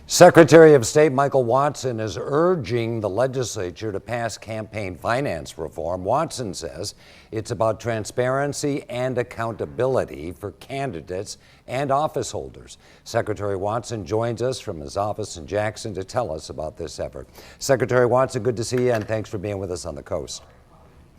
Secretary of State Michael Watson is urging the legislature to pass campaign finance reform. Watson says it's about transparency and accountability for candidates and office holders. Secretary Watson joins us from his office in Jackson to tell us about this effort. Secretary Watson, good to see you, and thanks for being with us on the coast.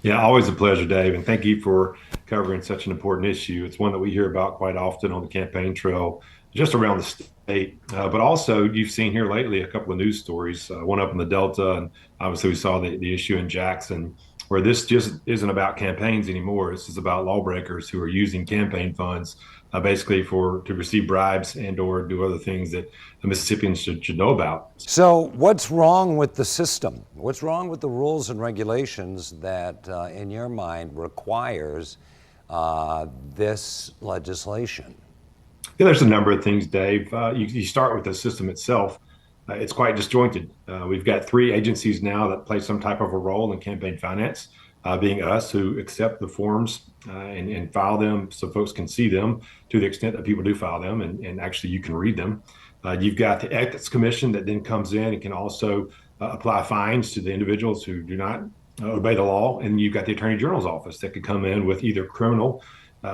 Yeah, always a pleasure, Dave, and thank you for covering such an important issue. It's one that we hear about quite often on the campaign trail, just around the state. But also, you've seen here lately a couple of news stories, one up in the Delta, and obviously we saw the issue in Jackson, where this just isn't about campaigns anymore. This is about lawbreakers who are using campaign funds basically to receive bribes and or do other things that the Mississippians should know about. So, what's wrong with the system? What's wrong with the rules and regulations that, in your mind, requires this legislation? Yeah, there's a number of things, Dave. You start with the system itself. It's quite disjointed. We've got three agencies now that play some type of a role in campaign finance, being us who accept the forms and file them so folks can see them to the extent that people do file them and actually you can read them. You've got the Ethics Commission that then comes in and can also apply fines to the individuals who do not obey the law. And you've got the Attorney General's office that could come in with either criminal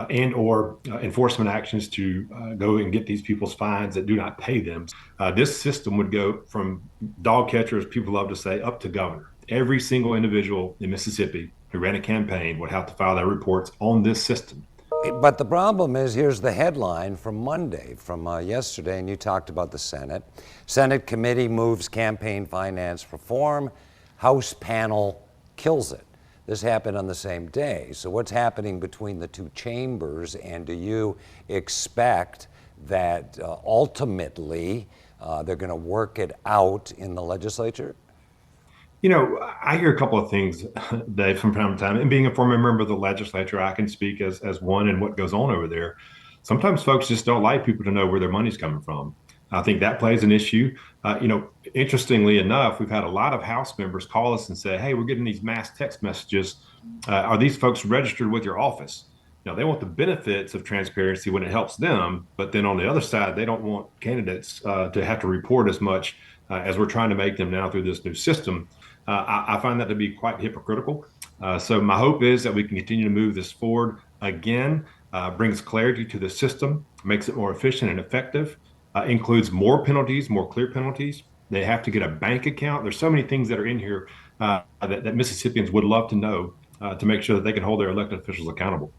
and or enforcement actions to go and get these people's fines that do not pay them. This system would go from dog catchers, people love to say, up to governor. Every single individual in Mississippi who ran a campaign would have to file their reports on this system. But the problem is, here's the headline from Monday, from yesterday, and you talked about the Senate. Senate committee moves campaign finance reform. House panel kills it. This happened on the same day. So what's happening between the two chambers, and do you expect that ultimately they're going to work it out in the legislature? You know, I hear a couple of things, Dave, from time to time. And being a former member of the legislature, I can speak as one and what goes on over there. Sometimes folks just don't like people to know where their money's coming from. I think that plays an issue. Interestingly enough, we've had a lot of House members call us and say, "Hey, we're getting these mass text messages. Are these folks registered with your office?" Now, they want the benefits of transparency when it helps them, but then on the other side, they don't want candidates to have to report as much as we're trying to make them now through this new system. I find that to be quite hypocritical. So my hope is that we can continue to move this forward again, brings clarity to the system, makes it more efficient and effective, includes more penalties, more clear penalties. They have to get a bank account. There's so many things that are in here that Mississippians would love to know to make sure that they can hold their elected officials accountable.